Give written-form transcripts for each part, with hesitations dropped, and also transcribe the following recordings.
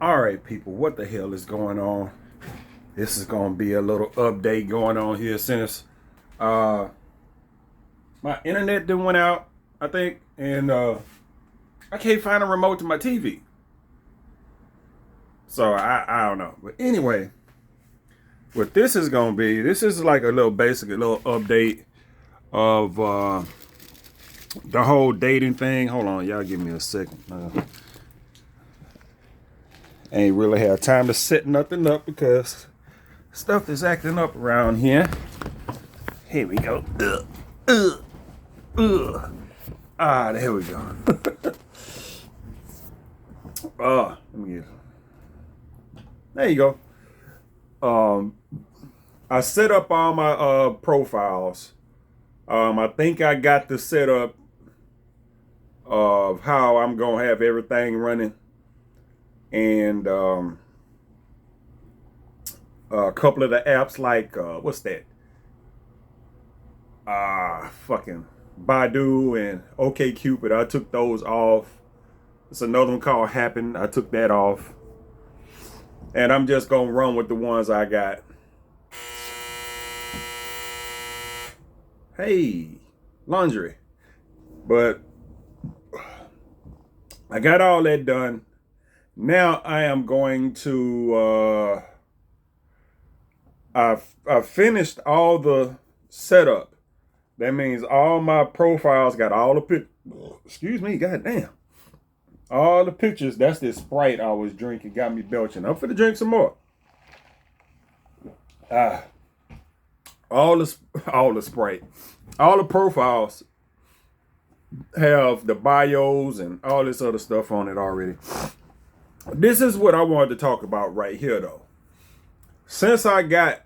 All right, people, what the hell is going on? This is going to be a little update going on here since uh, my internet didn't went out, I think, and I can't find a remote to my TV. So I don't know. But anyway, what this is going to be, this is like a little basic, a little update of the whole dating thing. Hold on, y'all give me a second. Ain't really have time to set nothing up because stuff is acting up around here. Here we go. There we go. Let me get. There you go. I set up all my profiles. I think I got the setup of how I'm gonna have everything running, and a couple of the apps like what's that? Fucking Baidu and OkCupid. I took those off. It's another one called Happen. I took that off, and I'm just gonna run with the ones I got. Hey, laundry. But I got all that done. Now I am going to I've finished all the setup. That means all my profiles got all the excuse me, goddamn. All the pictures. That's this Sprite I was drinking, got me belching. I'm finna drink some more. All the Sprite. All the profiles have the bios and all this other stuff on it already. This is what I wanted to talk about right here, though. Since I got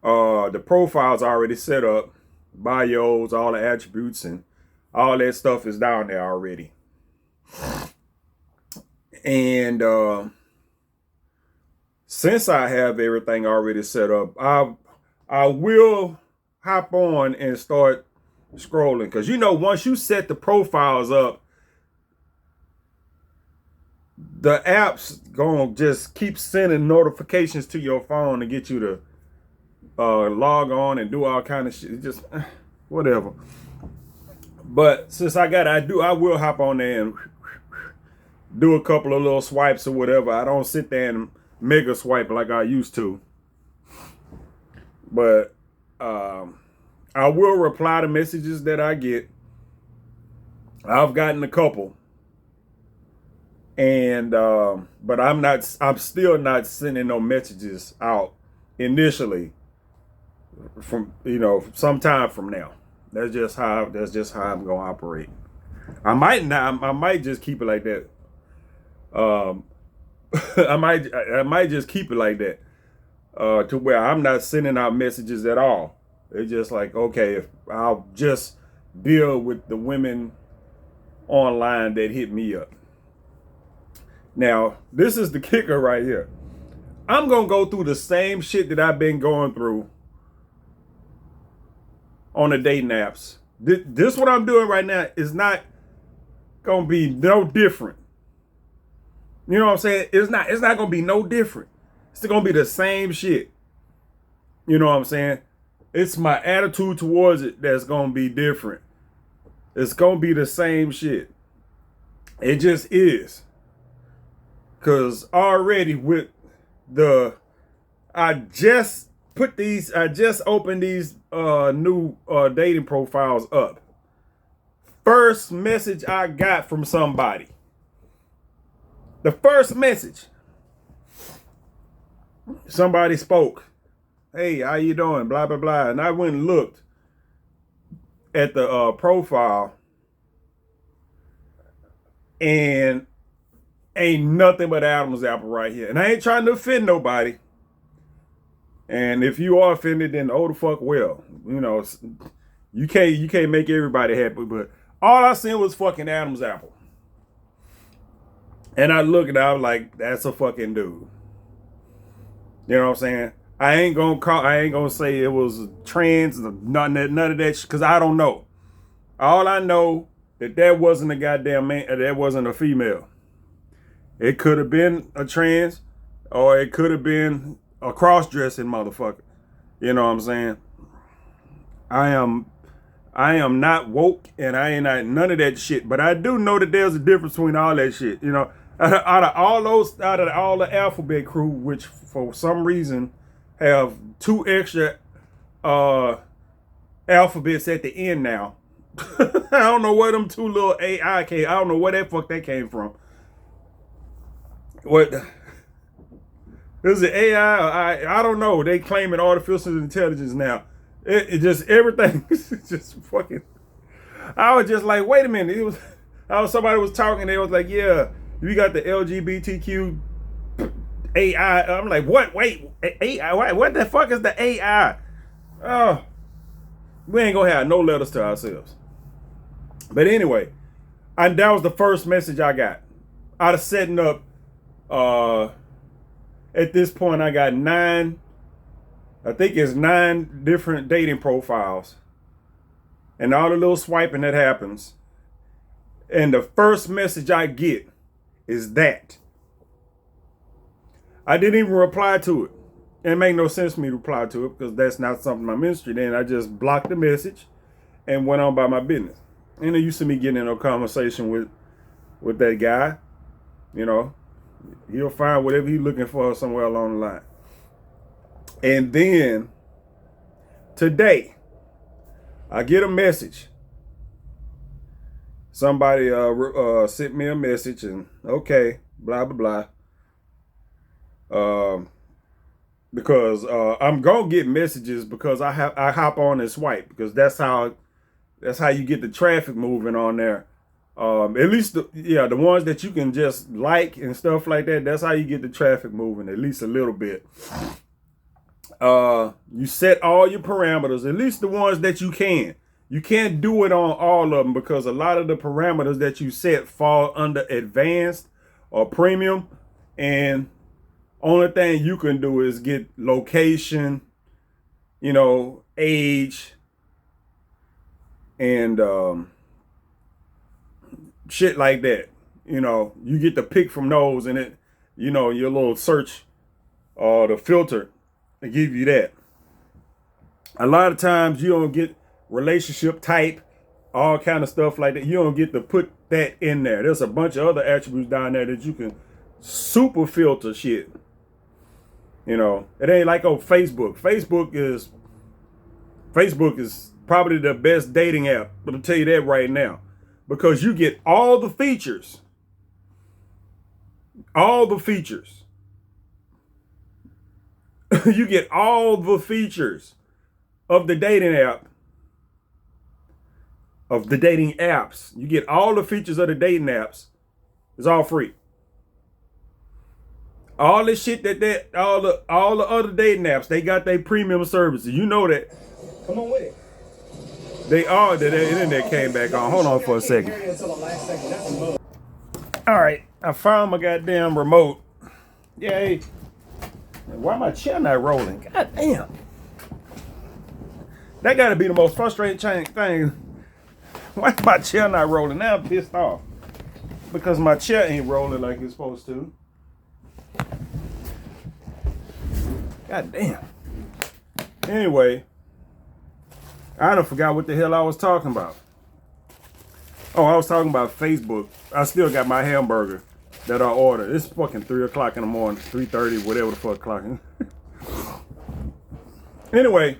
the profiles already set up, bios, all the attributes, and all that stuff is down there already. And since I have everything already set up, I will hop on and start scrolling. Because, once you set the profiles up, the app's going to just keep sending notifications to your phone to get you to log on and do all kind of shit. Just whatever. But since I will hop on there and do a couple of little swipes or whatever. I don't sit there and mega swipe like I used to. But I will reply to messages that I get. I've gotten a couple. And but I'm still not sending no messages out initially from sometime from now. That's just how I'm gonna operate. I might just keep it like that. I might just keep it like that. To where I'm not sending out messages at all. It's just like, okay, if I'll just deal with the women online that hit me up. Now, this is the kicker right here. I'm going to go through the same shit that I've been going through on the dating apps. This what I'm doing right now is not going to be no different. You know what I'm saying? It's not going to be no different. It's going to be the same shit. You know what I'm saying? It's my attitude towards it that's going to be different. It's going to be the same shit. It just is. Because already with I just opened these new dating profiles up. First message I got from somebody. The first message. Somebody spoke. Hey, how you doing? Blah, blah, blah. And I went and looked at the profile. And ain't nothing but Adam's apple right here. And I ain't trying to offend nobody. And if you are offended, then oh the fuck well. You can't make everybody happy. But all I seen was fucking Adam's apple. And I looked and I was like, that's a fucking dude. You know what I'm saying? I ain't gonna say it was trans, none of that, because I don't know. All I know that wasn't a goddamn man, that wasn't a female. It could have been a trans, or it could have been a cross-dressing motherfucker. You know what I'm saying? I am not woke, and I ain't not none of that shit. But I do know that there's a difference between all that shit. You know, out of all the alphabet crew, which for some reason have 2 extra alphabets at the end now. I don't know where them 2 little AI came. I don't know where that fuck that came from. What is it, AI? Or I don't know. They claim it artificial intelligence now. It just everything is just fucking. I was just like, wait a minute. Somebody was talking. They was like, yeah, we got the LGBTQ AI. I'm like, what? Wait, AI? What the fuck is the AI? Oh, we ain't gonna have no letters to ourselves. But anyway, that was the first message I got out of setting up. At this point, I got 9. I think it's 9 different dating profiles, and all the little swiping that happens. And the first message I get is that. I didn't even reply to it. It made no sense for me to reply to it because that's not something my ministry. Then I just blocked the message and went on by my business. And then you see me getting in a conversation with that guy. You know, he'll find whatever he's looking for somewhere along the line. And then today, I get a message. Somebody sent me a message and okay, blah blah blah. Because I'm gonna get messages because I hop on and swipe because that's how you get the traffic moving on there. At least the ones that you can just like and stuff like that. That's how you get the traffic moving, at least a little bit. You set all your parameters, at least the ones that you can. You can't do it on all of them because a lot of the parameters that you set fall under advanced or premium, and only thing you can do is get location, age, and shit like that. You get to pick from those, and it, your little search or the filter and give you that. A lot of times you don't get relationship type, all kind of stuff like that. You don't get to put that in there. There's a bunch of other attributes down there that you can super filter shit. It ain't like on Facebook. Facebook is probably the best dating app. I'm gonna tell you that right now, because you get all the features. All the features. You get all the features of the dating app. Of the dating apps. You get all the features of the dating apps. It's all free. All the shit all the other dating apps, they got their premium services. You know that. Come on with it. The internet came back on. Hold on for a second. All right, I found my goddamn remote. Yay. Why my chair not rolling? God damn. That gotta be the most frustrating thing. Why my chair not rolling? Now I'm pissed off. Because my chair ain't rolling like it's supposed to. God damn. Anyway, I done forgot what the hell I was talking about. Oh, I was talking about Facebook. I still got my hamburger that I ordered. It's fucking 3 o'clock in the morning, 3:30, whatever the fuck o'clock. Anyway,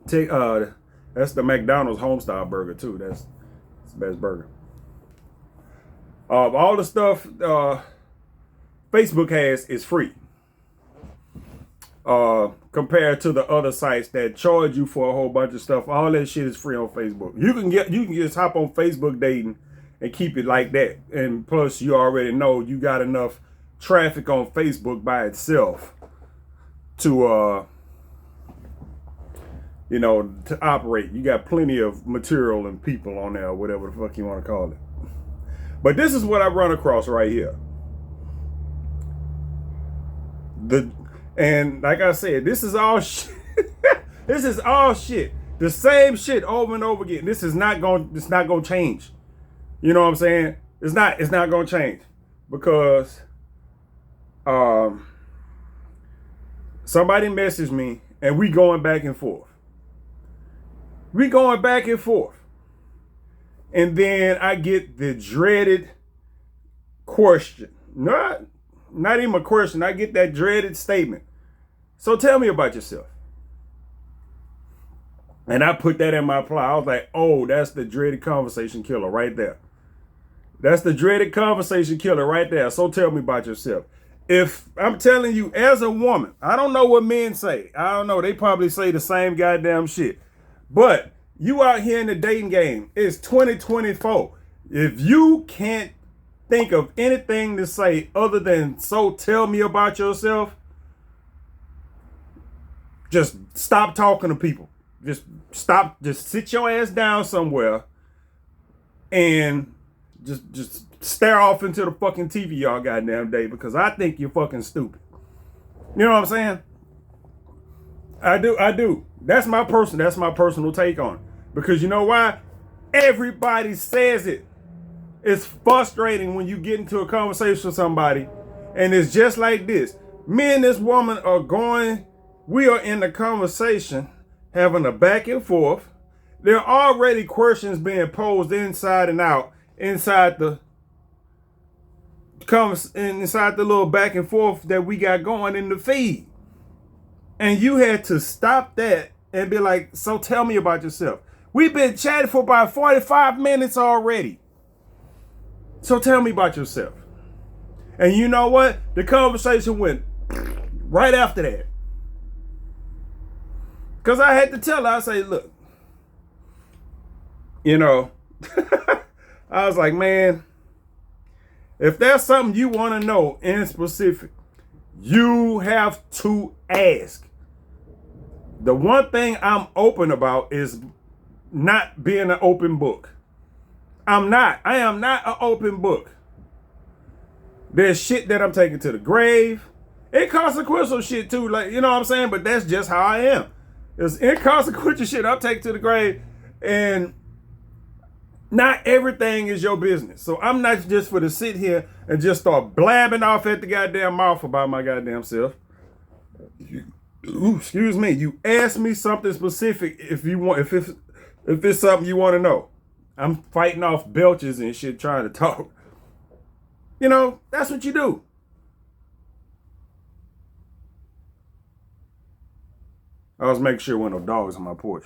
that's the McDonald's Homestyle burger too. That's the best burger. All the stuff Facebook has is free. Compared to the other sites that charge you for a whole bunch of stuff, all that shit is free on Facebook. You can just hop on Facebook dating and keep it like that. And plus, you already know you got enough traffic on Facebook by itself to to operate. You got plenty of material and people on there, or whatever the fuck you want to call it. But this is what I run across right here. And like I said, this is all shit. This is all shit. The same shit over and over again. It's not gonna change. You know what I'm saying? It's not gonna change. because somebody messaged me and we going back and forth. We going back and forth. And then I get the dreaded question. Not even a question. I get that dreaded statement. So tell me about yourself. And I put that in my reply. I was like, oh, that's the dreaded conversation killer right there. That's the dreaded conversation killer right there. So tell me about yourself. If I'm telling you as a woman, I don't know what men say. I don't know. They probably say the same goddamn shit. But you out here in the dating game. It's 2024. If you can't think of anything to say other than so tell me about yourself, just stop talking to people. Just stop. Just sit your ass down somewhere and just stare off into the fucking TV y'all goddamn day, because I think you're fucking stupid. You know what I'm saying? I do. That's my personal take on it. Because you know why? Everybody says it. It's frustrating when you get into a conversation with somebody and it's just like this. Me and this woman we are in the conversation, having a back and forth. There are already questions being posed inside and out, inside the little back and forth that we got going in the feed. And you had to stop that and be like, so tell me about yourself. We've been chatting for about 45 minutes already. So tell me about yourself. And you know what? The conversation went right after that. Because I had to tell her, I say, look, I was like, man, if there's something you want to know in specific, you have to ask. The one thing I'm open about is not being an open book. I am not an open book. There's shit that I'm taking to the grave. Inconsequential shit too, like, you know what I'm saying? But that's just how I am. There's inconsequential shit I'm taking to the grave, and not everything is your business. So I'm not just for to sit here and just start blabbing off at the goddamn mouth about my goddamn self. Excuse me. You ask me something specific if it's something you want to know. I'm fighting off belches and shit trying to talk. That's what you do. I was making sure there weren't no dogs on my porch.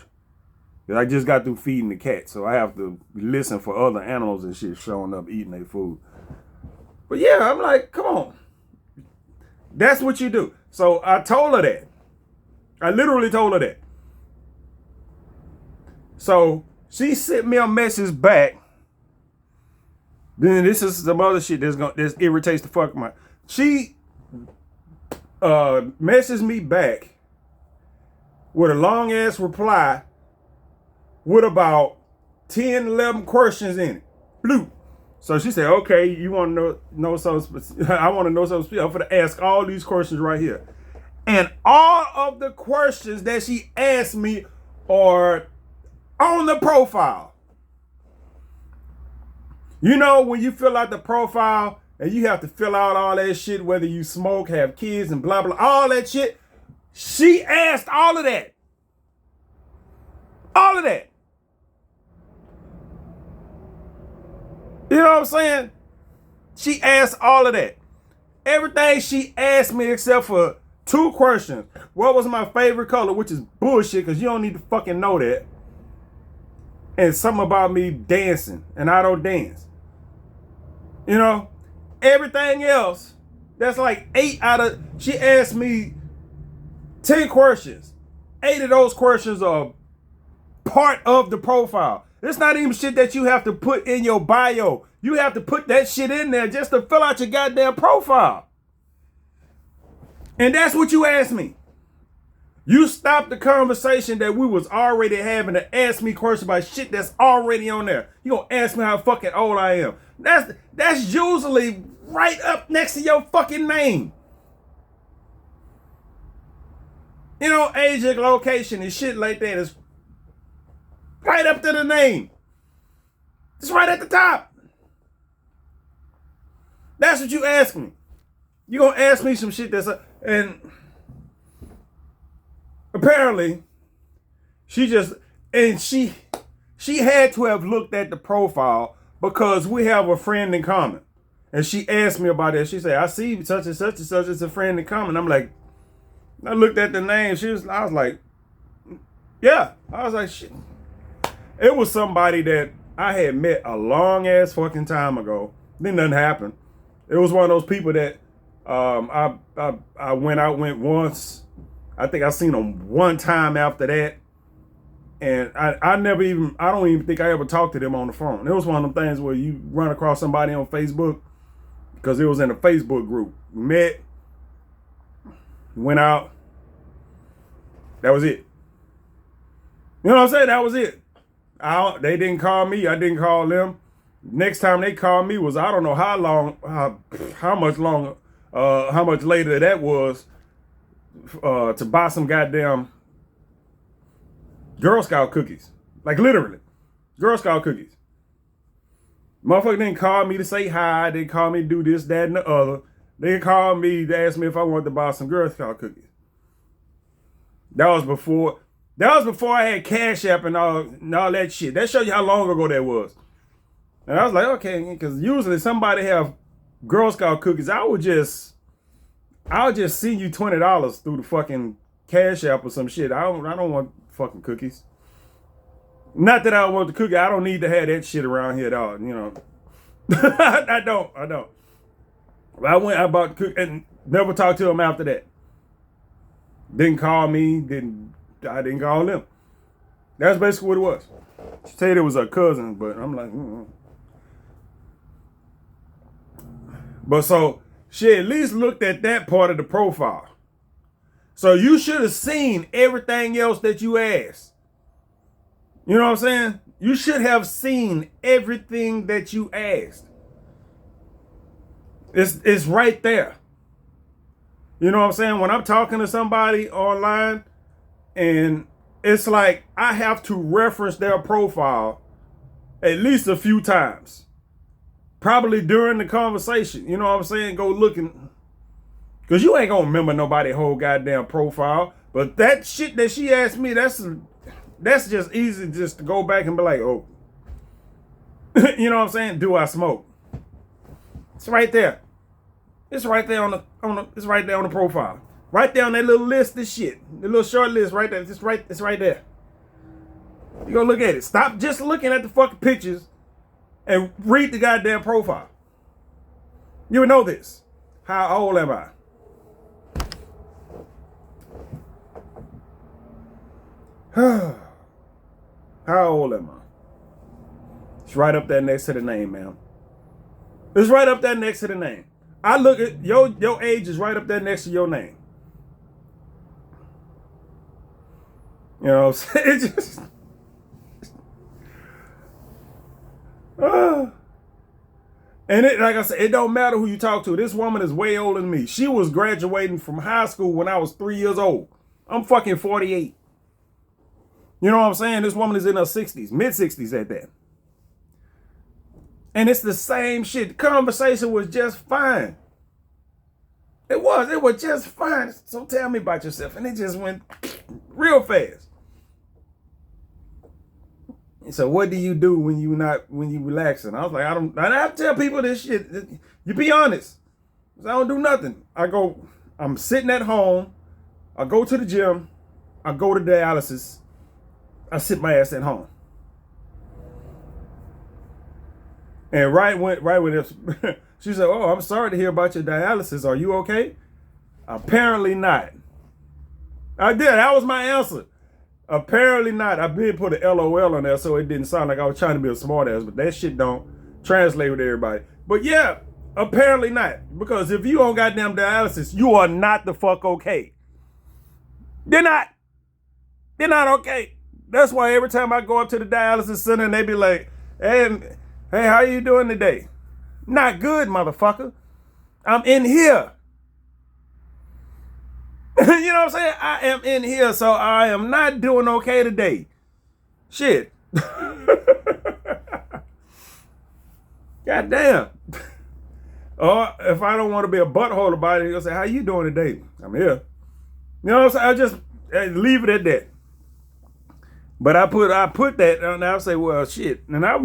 I just got through feeding the cat, so I have to listen for other animals and shit showing up eating their food. But yeah, I'm like, come on. That's what you do. So I told her that. I literally told her that. So she sent me a message back. Then this is some other shit that irritates the fuck my. She messaged me back with a long ass reply with about 10, 11 questions in it. Blue. So she said, okay, you want to know something specific? I want to know something specific. I'm going to ask all these questions right here. And all of the questions that she asked me are on the profile. When you fill out the profile and you have to fill out all that shit, whether you smoke, have kids, and blah, blah, all that shit, she asked all of that. All of that. You know what I'm saying? She asked all of that. Everything she asked me except for 2 questions. What was my favorite color? Which is bullshit, because you don't need to fucking know that. And something about me dancing, and I don't dance. Everything else, that's like 8 out of, she asked me 10 questions. 8 of those questions are part of the profile. It's not even shit that you have to put in your bio. You have to put that shit in there just to fill out your goddamn profile. And that's what you asked me. You stopped the conversation that we was already having to ask me questions about shit that's already on there. You gonna ask me how fucking old I am. That's usually right up next to your fucking name. Age and location and shit like that is right up to the name. It's right at the top. That's what you ask me. You gonna ask me some shit and apparently she had to have looked at the profile because we have a friend in common. And she asked me about it. She said, I see such and such and such as a friend in common. I'm like, I looked at the name. I was like, yeah. I was like, shit. It was somebody that I had met a long ass fucking time ago. Then nothing happened. It was one of those people that I went once. I think I seen them one time after that. And I don't even think I ever talked to them on the phone. It was one of them things where you run across somebody on Facebook because it was in a Facebook group. We met, went out. That was it. You know what I'm saying? That was it. They didn't call me. I didn't call them. Next time they called me was, I don't know how much later that was to buy some goddamn Girl Scout cookies. Like literally. Girl Scout cookies. Motherfucker didn't call me to say hi. They called me to do this, that, and the other. They called me to ask me if I wanted to buy some Girl Scout cookies. That was before I had Cash App and all that shit. That shows you how long ago that was. And I was like, okay, because usually somebody have Girl Scout cookies. I'll just send you $20 through the fucking Cash App or some shit. I don't want fucking cookies. Not that I don't want the cookie. I don't need to have that shit around here at all. You know, I don't. I bought the cookie and never talked to him after that. Didn't call me. I didn't call them. That's basically what it was. She said it was her cousin, but I'm like, But so she at least looked at that part of the profile. So you should have seen everything else that you asked. You know what I'm saying? You should have seen everything that you asked. It's right there. You know what I'm saying? When I'm talking to somebody online and it's like I have to reference their profile at least a few times. Probably during the conversation. You know what I'm saying? Go looking. Because you ain't going to remember nobody's whole goddamn profile. But that shit that she asked me, that's just easy just to go back and be like, oh. You know what I'm saying? Do I smoke? It's right there. It's right there on the profile. Right there on that little list of shit. The little short list right there. It's right there. You go look at it. Stop just looking at the fucking pictures and read the goddamn profile. You would know this. How old am I? How old am I? It's right up there next to the name, man. It's right up there next to the name. I look at your age is right up there next to your name. You know what I'm saying? It just and it, like I said, it don't matter who you talk to. This woman is way older than me. She was graduating from high school when I was 3 years old. I'm fucking 48. You know what I'm saying? This woman is in her 60s, mid 60s at that. And it's the same shit. The conversation was just fine. It was just fine. So tell me about yourself. And it just went real fast. So what do you do when you relaxing? I was like, I tell people this shit. You be honest. I don't do nothing. I'm sitting at home. I go to the gym. I go to dialysis. I sit my ass at home. And right when it, she said, "Oh, I'm sorry to hear about your dialysis. Are you okay?" Apparently not. I did. That was my answer. Apparently not. I did put an LOL on there so it didn't sound like I was trying to be a smart ass, but that shit don't translate with everybody. But yeah, apparently not. Because if you on goddamn dialysis, you are not the fuck okay. They're not. They're not okay. That's why every time I go up to the dialysis center and they be like, hey, how you doing today? Not good, motherfucker. I'm in here. You know what I'm saying? I am in here, so I am not doing okay today. Shit. God damn. Or if I don't want to be a butthole about it, he'll say, "How you doing today?" I'm here. You know what I'm saying? I just leave it at that. But I put that, and I'll say, well, shit. And I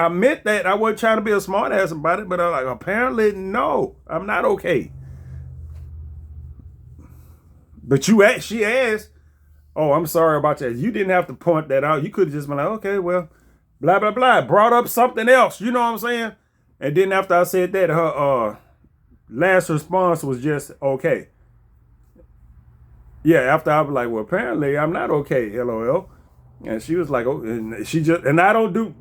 meant that. I wasn't trying to be a smart ass about it, but I'm like, apparently, no, I'm not okay. But she asked, oh, I'm sorry about that. You didn't have to point that out. You could have just been like, okay, well, blah, blah, blah. Brought up something else. You know what I'm saying? And then after I said that, her last response was just, okay. Yeah, after I was like, well, apparently I'm not okay, LOL. And she was like, oh, and she just, and I don't do,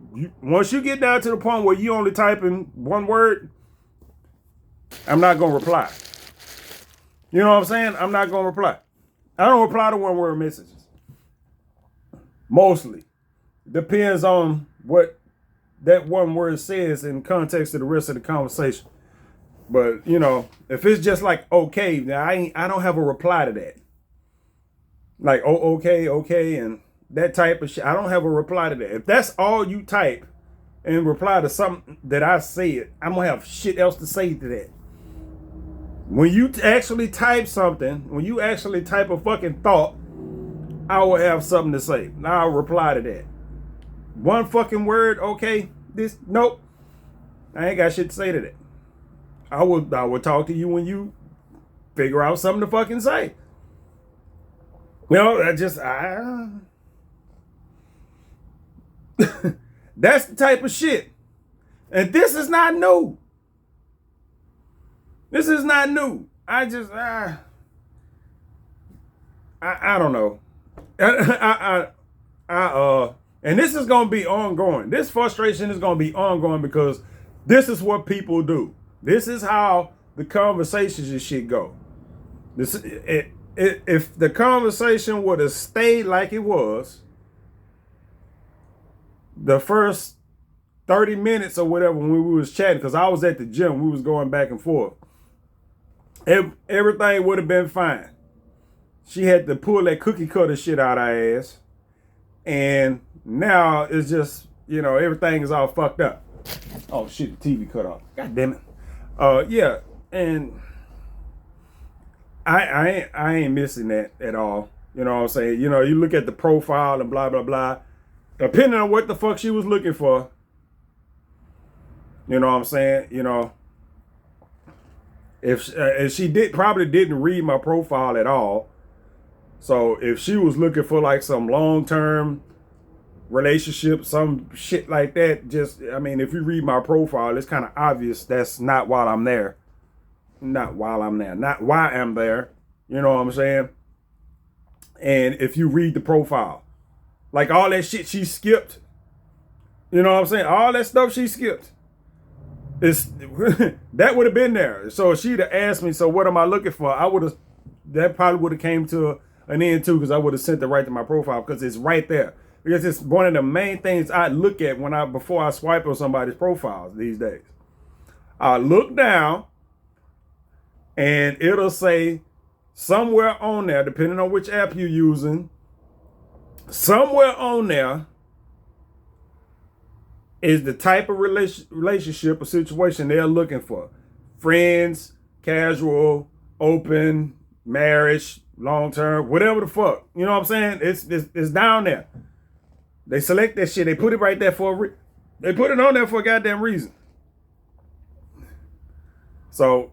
once you get down to the point where you only type in one word, I'm not going to reply. You know what I'm saying? I'm not going to reply. I don't reply to one word messages. Mostly. Depends on what that one word says in context of the rest of the conversation. But, you know, if it's just like, okay, now I don't have a reply to that. Like, oh, okay, and that type of shit. I don't have a reply to that. If that's all you type and reply to something that I said, I'm going to have shit else to say to that. When you actually type something, when you actually type a fucking thought, I will have something to say. Now I'll reply to that. One fucking word, okay, this, nope. I ain't got shit to say to that. I will talk to you when you figure out something to fucking say. You know, that's the type of shit. And this is not new. This is not new. I don't know. And this is going to be ongoing. This frustration is going to be ongoing because this is what people do. This is how the conversations and shit go. If the conversation would have stayed like it was, the first 30 minutes or whatever when we was chatting, because I was at the gym, we was going back and forth, everything would have been fine. She had to pull that cookie cutter shit out her ass. And now it's just, you know, everything is all fucked up. Oh shit, the TV cut off. God damn it. Yeah, and I ain't missing that at all. You know what I'm saying? You know, you look at the profile and blah, blah, blah. Depending on what the fuck she was looking for. You know what I'm saying? You know, if she probably didn't read my profile at all. So if she was looking for like some long-term relationship, some shit like that, just, I mean, if you read my profile, it's kind of obvious that's not while I'm there. Not while I'm there. Not why I'm there. You know what I'm saying? And if you read the profile, like all that shit she skipped, you know what I'm saying? All that stuff she skipped. That would have been there. So if she'd have asked me, so what am I looking for? That probably would have came to an end too, because I would have sent it right to my profile because it's right there. Because it's one of the main things I look at before I swipe on somebody's profiles these days. I look down and it'll say somewhere on there, depending on which app you're using, somewhere on there is the type of relationship or situation they're looking for. Friends, casual, open, marriage, long-term, whatever the fuck. You know what I'm saying? It's down there. They select that shit. They put it right there they put it on there for a goddamn reason. So,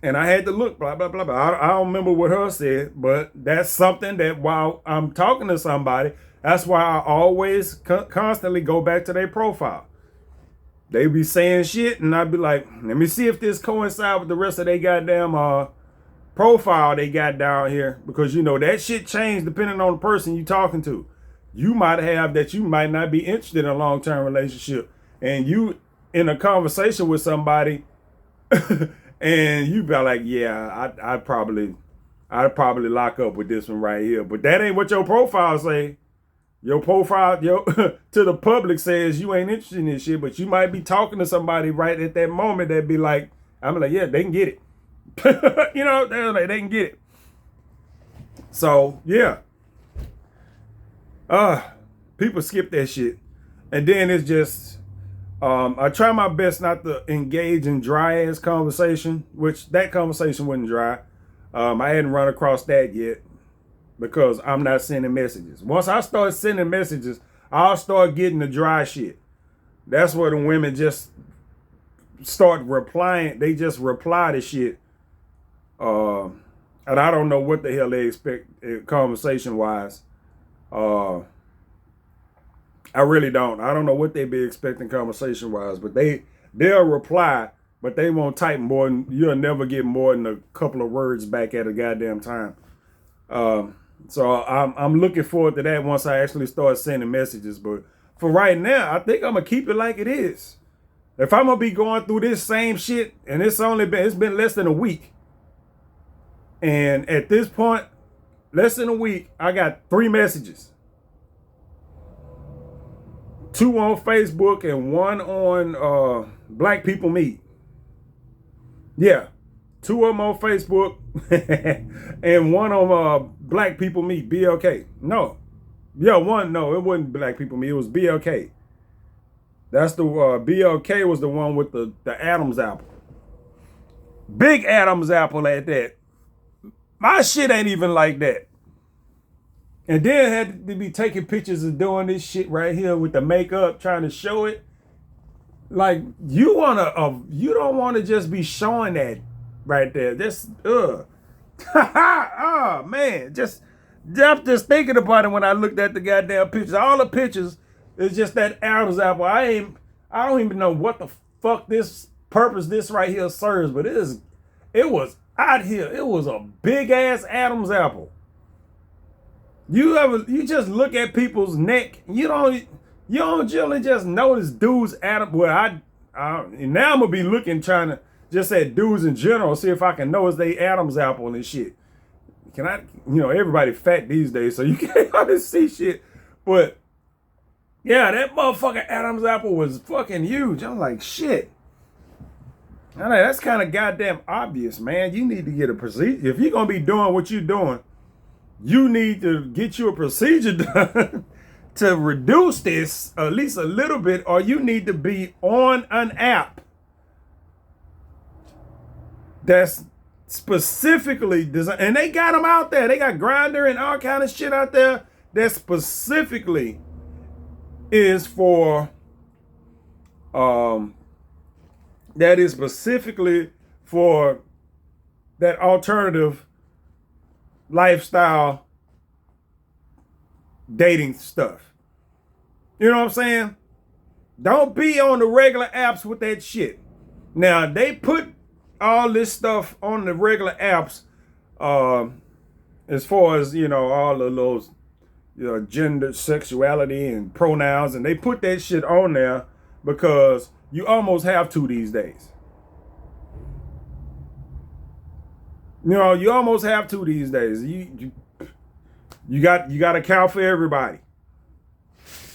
and I had to look, blah, blah, blah, blah. I don't remember what her said, but that's something that while I'm talking to somebody, that's why I always constantly go back to their profile. They be saying shit, and I'd be like, let me see if this coincides with the rest of their goddamn profile they got down here. Because, you know, that shit changed depending on the person you talking to. You might have that you might not be interested in a long-term relationship. And you in a conversation with somebody, and you be like, yeah, I'd probably lock up with this one right here. But that ain't what your profile say. Your profile, to the public says you ain't interested in this shit, but you might be talking to somebody right at that moment that be like, I'm like, yeah, they can get it. You know, they're like, they can get it. So, yeah. People skip that shit. And then it's just, I try my best not to engage in dry ass conversation, which that conversation wasn't dry. I hadn't run across that yet because I'm not sending messages. Once I start sending messages, I'll start getting the dry shit. That's where the women just start replying. They just reply to shit. And I don't know what the hell they expect conversation wise. I really don't. I don't know what they be expecting conversation wise, but they'll reply, but they won't type more than, you'll never get more than a couple of words back at a goddamn time. So I'm looking forward to that once I actually start sending messages. But for right now, I think I'm gonna keep it like it is. If I'm gonna be going through this same shit, and it's been less than a week, and at this point, less than a week, I got 3 messages. 2 on Facebook and 1 on Black People Meet. Yeah, 2 of them on Facebook and 1 on Black People Meet, BLK. No. Yeah, 1, no, it wasn't Black People Meet, it was BLK. That's the, BLK was the one with the Adam's apple. Big Adam's apple at that. My shit ain't even like that. And then had to be taking pictures of doing this shit right here with the makeup, trying to show it. Like, you don't want to just be showing that right there. Just, oh, man. I'm just thinking about it when I looked at the goddamn pictures. All the pictures is just that Adam's apple. I don't even know what the fuck this purpose this right here serves, but it was out here. It was a big ass Adam's apple. You just look at people's neck. You don't generally just notice dudes Adam. Well, now I'm gonna be looking, trying to just at dudes in general, see if I can notice they Adam's apple and shit. Can I? Everybody fat these days, so you can't hardly see shit. But yeah, that motherfucking Adam's apple was fucking huge. I'm like, shit. I know, that's kind of goddamn obvious, man. You need to get a procedure. If you're going to be doing what you're doing, you need to get you a procedure done to reduce this at least a little bit, or you need to be on an app that's specifically designed. And they got them out there. They got Grindr and all kind of shit out there that specifically is for that alternative lifestyle dating stuff. You know what I'm saying? Don't be on the regular apps with that shit. Now, they put all this stuff on the regular apps as far as, all of those gender, sexuality, and pronouns, and they put that shit on there because you almost have to these days. You almost have to these days. You got to account for everybody.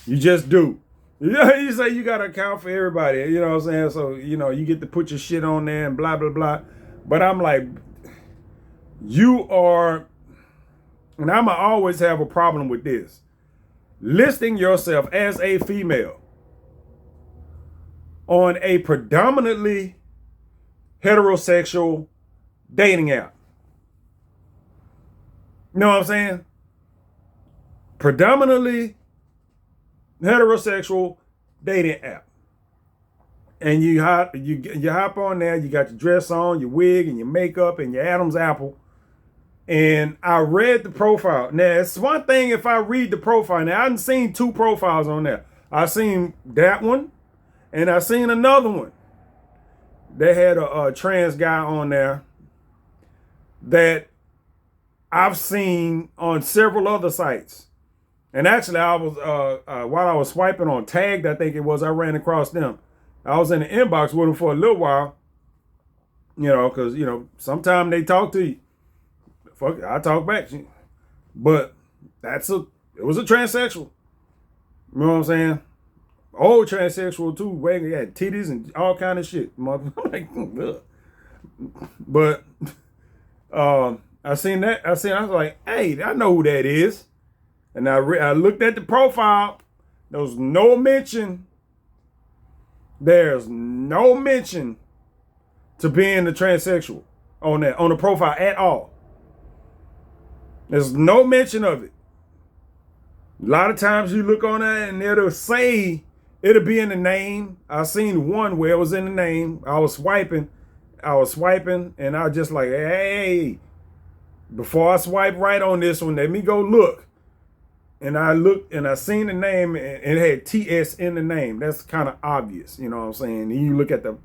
You just do. You say you got to account for everybody. You know what I'm saying? So, you get to put your shit on there and blah, blah, blah. But I'm like, you are, and I'm going to always have a problem with this, listing yourself as a female on a predominantly heterosexual dating app. You know what I'm saying? Predominantly heterosexual dating app. And you hop on there, you got your dress on, your wig, and your makeup, and your Adam's apple. And I read the profile. Now, it's one thing if I read the profile. Now, I done seen 2 profiles on there. I seen that one, and I seen another one. They had a trans guy on there that I've seen on several other sites. And actually, I was while I was swiping on Tagged, I think it was, I ran across them. I was in the inbox with them for a little while, because, sometimes they talk to you. Fuck it, I talk back. But it was a transsexual. You know what I'm saying? Old transsexual too. He had titties and all kind of shit. I'm like, ugh. But I seen that. I was like, hey, I know who that is. And I looked at the profile. There was no mention There's no mention to being the transsexual on the profile at all. There's no mention of it. A lot of times you look on that and it'll be in the name. I seen one where it was in the name. I was swiping and I was just like, hey, before I swipe right on this one, let me go look. And I looked and I seen the name and it had TS in the name. That's kind of obvious, you know what I'm saying? And you look at the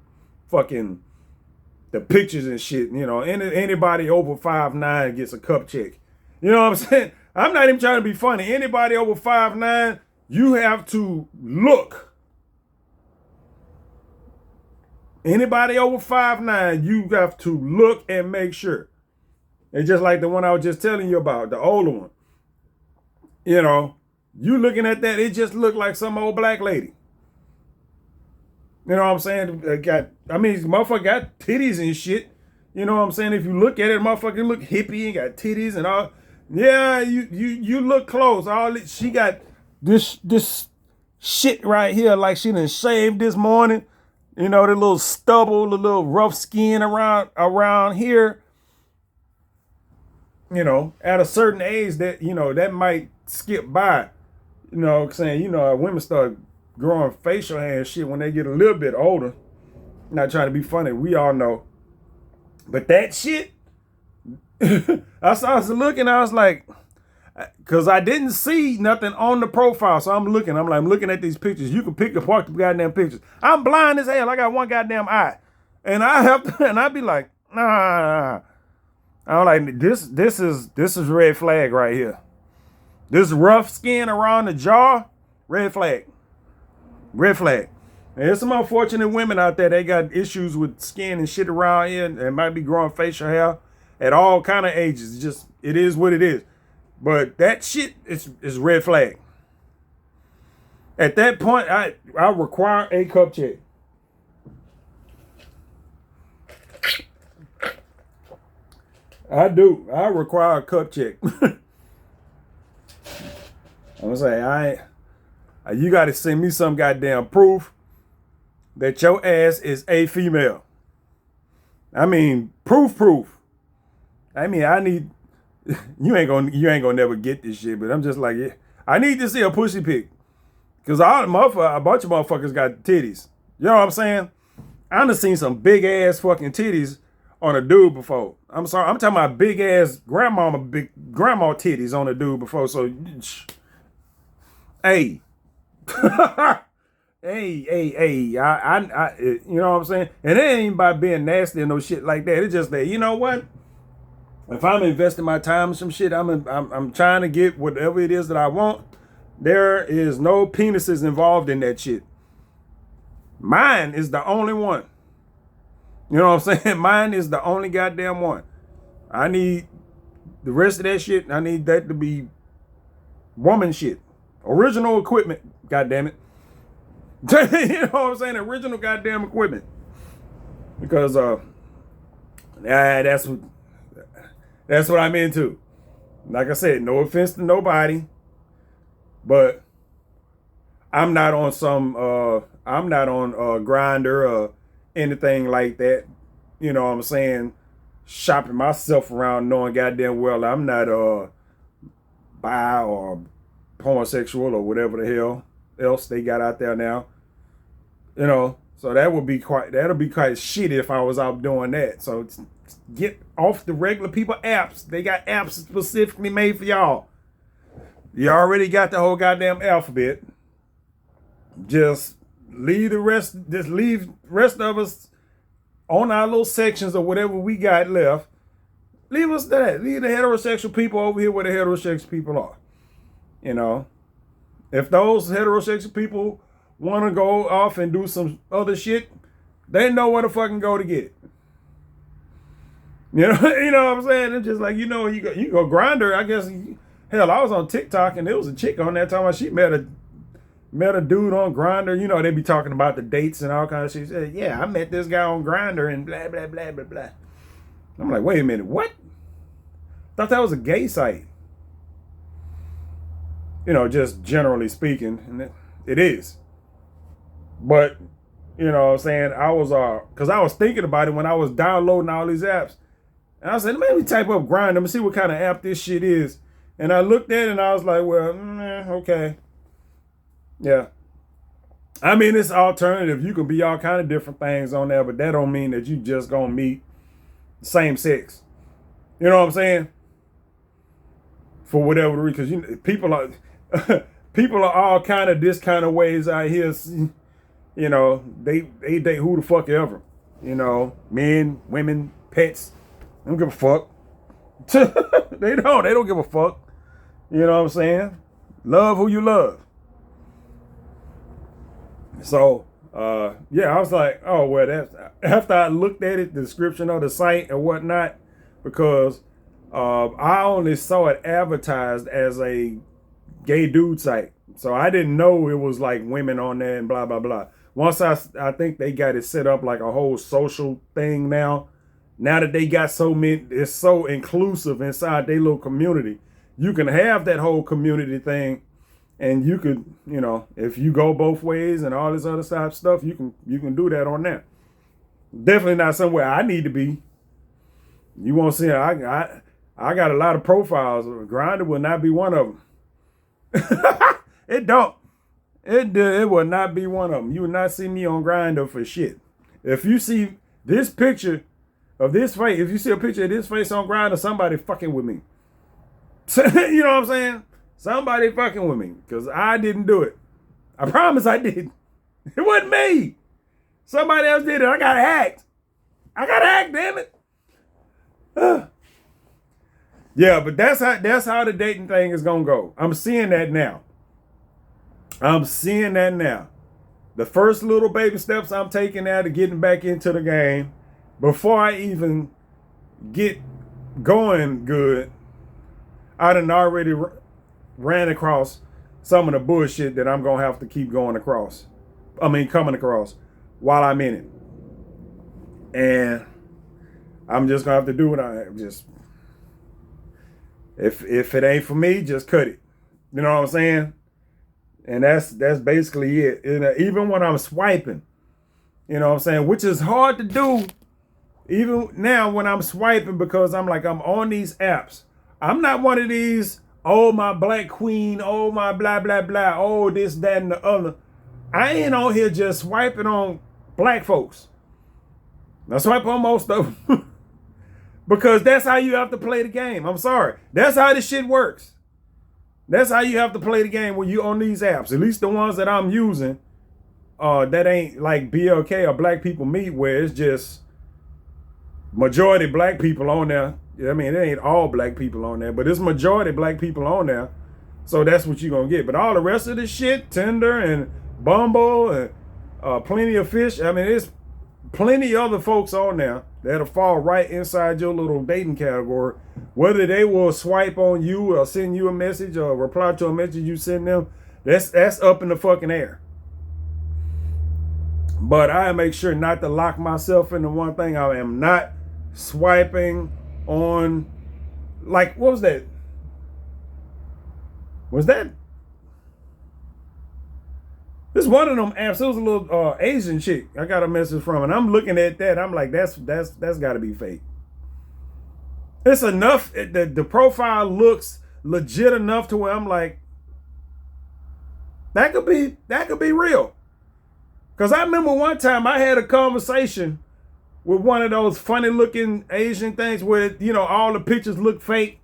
pictures and shit, you know, anybody over 5'9" gets a cup check. You know what I'm saying? I'm not even trying to be funny. Anybody over 5'9", you have to look. Anybody over 5'9", you have to look and make sure. It's just like the one I was just telling you about, the older one. You know, you looking at that, it just looked like some old black lady. You know what I'm saying? Motherfucker got titties and shit. You know what I'm saying? If you look at it, motherfucker look hippie and got titties and all. Yeah, you look close. She got this shit right here, like she done shaved this morning. You know, the little stubble, the little rough skin around here. You know, at a certain age that, you know, that might skip by. You know what I'm saying? You know, women start growing facial hair and shit when they get a little bit older. Not trying to be funny, we all know. But that shit, I was looking, I was like, because I didn't see nothing on the profile, so I'm looking at these pictures. You can pick apart the goddamn pictures. I'm blind as hell. I got one goddamn eye, and I'd be like, nah. I'm like, this is red flag right here. This rough skin around the jaw, red flag. Red flag. And there's some unfortunate women out there, they got issues with skin and shit around here and might be growing facial hair at all kind of ages. It is what it is. But that shit is red flag. At that point, I require a cup check. I do. I require a cup check. I'm gonna say, you gotta send me some goddamn proof that your ass is a female. I mean, proof. I mean, I need, you ain't gonna never get this shit, but I'm just like, yeah, I need to see a pussy pic. Cause a bunch of motherfuckers got titties. You know what I'm saying? I done seen some big ass fucking titties on a dude before. I'm sorry, I'm talking about big ass grandma titties on a dude before. So, hey, hey, I, you know what I'm saying? And it ain't about being nasty and no shit like that. It's just that, you know what? If I'm investing my time in some shit, I'm trying to get whatever it is that I want. There is no penises involved in that shit. Mine is the only one. You know what I'm saying? Mine is the only goddamn one. I need the rest of that shit. I need that to be woman shit. Original equipment, goddamn it. You know what I'm saying? Original goddamn equipment. Because that's what I'm into. Like I said, no offense to nobody, but I'm not on Grindr or anything like that. You know what I'm saying? Shopping myself around knowing goddamn well I'm not bi or homosexual or whatever the hell else they got out there now. You know, so that'll be quite shitty if I was out doing that. So get off the regular people apps. They got apps specifically made for y'all. You already got the whole goddamn alphabet. Just leave the rest of us on our little sections or whatever we got left. Leave us that. Leave the heterosexual people over here where the heterosexual people are. You know, if those heterosexual people want to go off and do some other shit, they know where to fucking go to get it. You know what I'm saying? It's just like, you go Grindr. I guess, hell, I was on TikTok and there was a chick on there talking about she met a dude on Grindr. You know, they be talking about the dates and all kinds of shit. She said, yeah, I met this guy on Grindr and blah, blah, blah, blah, blah. I'm like, wait a minute, what? Thought that was a gay site. You know, just generally speaking, and it is. But You know what I'm saying? I was because I was thinking about it when I was downloading all these apps. And I said, let me type up Grindr. Let me see what kind of app this shit is. And I looked at it and I was like, well, okay. Yeah. I mean, it's alternative. You can be all kind of different things on there, but that don't mean that you just gonna meet same sex. You know what I'm saying? For whatever reason, because people are people are all kind of this kind of ways out here. You know, they date who the fuck ever. You know, men, women, pets. They don't give a fuck. They don't give a fuck. You know what I'm saying? Love who you love. So, yeah, I was like, oh, well, that's after I looked at it, the description of the site and whatnot, because I only saw it advertised as a gay dude site. So I didn't know it was like women on there and blah, blah, blah. Once I think they got it set up like a whole social thing now. Now that they got so many, it's so inclusive inside their little community. You can have that whole community thing. And you could, you know, if you go both ways and all this other type of stuff, you can do that on there. Definitely not somewhere I need to be. You won't see I got a lot of profiles. Grindr will not be one of them. It don't. It will not be one of them. You will not see me on Grindr for shit. If you see this picture of this face, if you see a picture of this face on Grindr, somebody fucking with me. You know what I'm saying? Somebody fucking with me, because I didn't do it. I promise I didn't. It wasn't me. Somebody else did it. I got hacked. Damn it. Yeah, but that's how the dating thing is gonna go. I'm seeing that now. The first little baby steps I'm taking now to getting back into the game, before I even get going good, I done already ran across some of the bullshit that I'm gonna have to keep coming across while I'm in it. And I'm just gonna have to do what if it ain't for me, just cut it. You know what I'm saying? And that's basically it. And even when I'm swiping, you know what I'm saying, which is hard to do even now when I'm swiping, because I'm on these apps. I'm not one of these, oh, my black queen, oh, my blah, blah, blah, oh, this, that, and the other. I ain't on here just swiping on black folks. I swipe on most of them. Because that's how you have to play the game. I'm sorry. That's how this shit works. That's how you have to play the game when you on these apps. At least the ones that I'm using, that ain't like BLK or Black People Meet, where it's just majority black people on there. I mean, it ain't all black people on there, but it's majority black people on there. So that's what you're going to get. But all the rest of this shit, Tinder and Bumble and Plenty of Fish, I mean, there's plenty other folks on there that'll fall right inside your little dating category. Whether they will swipe on you or send you a message or reply to a message you send them, that's up in the fucking air. But I make sure not to lock myself into one thing. I am not swiping on, like, what was that? This one of them apps. It was a little Asian chick I got a message from, and I'm looking at that. I'm like, that's got to be fake. It's enough. The profile looks legit enough to where I'm like, that could be real. Because I remember one time I had a conversation with one of those funny looking Asian things where, you know, all the pictures look fake,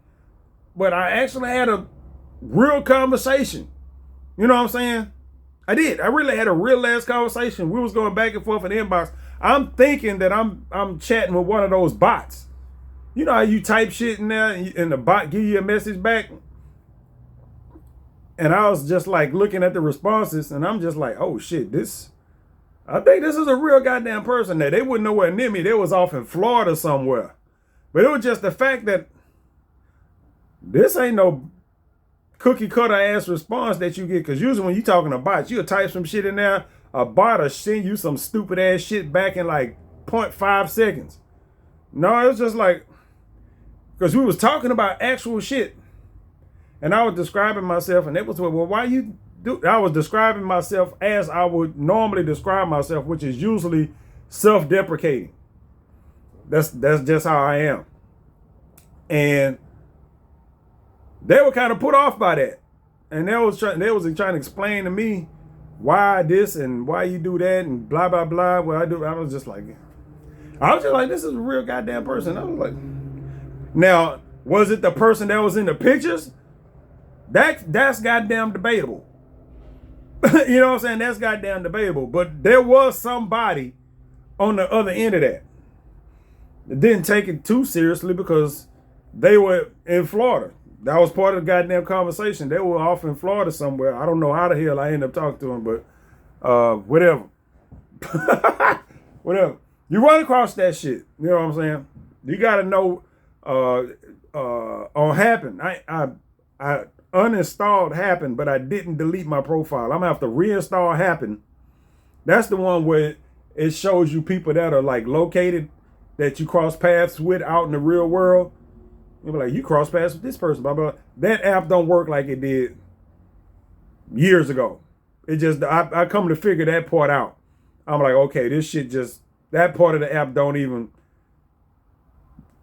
but I actually had a real conversation. You know what I'm saying? I did. I really had a real ass conversation. We was going back and forth in the inbox. I'm thinking that I'm chatting with one of those bots. You know how you type shit in there and the bot give you a message back? And I was just like looking at the responses, and I'm just like, oh shit, I think this is a real goddamn person there. They wasn't nowhere near me. They was off in Florida somewhere. But it was just the fact that this ain't no cookie cutter ass response that you get. Because usually when you talking to bots, you'll type some shit in there. A bot will send you some stupid ass shit back in like 0.5 seconds. No, it was just like, because we was talking about actual shit. And I was describing myself, and it was, well, why you describing myself as I would normally describe myself, which is usually self-deprecating. That's just how I am. And they were kind of put off by that. And they was trying to explain to me why this and why you do that and blah blah blah. I was just like, this is a real goddamn person. I was like, now, was it the person that was in the pictures? That's goddamn debatable. You know what I'm saying? That's goddamn debatable. But there was somebody on the other end of that. They didn't take it too seriously because they were in Florida. That was part of the goddamn conversation. They were off in Florida somewhere. I don't know how the hell I ended up talking to them, but whatever. Whatever. You run across that shit. You know what I'm saying? You got to know on Happen. I uninstalled Happen, but I didn't delete my profile. I'm going to have to reinstall Happen. That's the one where it shows you people that are like located that you cross paths with out in the real world. You'll be like, you cross paths with this person, blah, blah, blah. That app don't work like it did years ago. It just, I come to figure that part out. I'm like, okay, this shit just, that part of the app don't even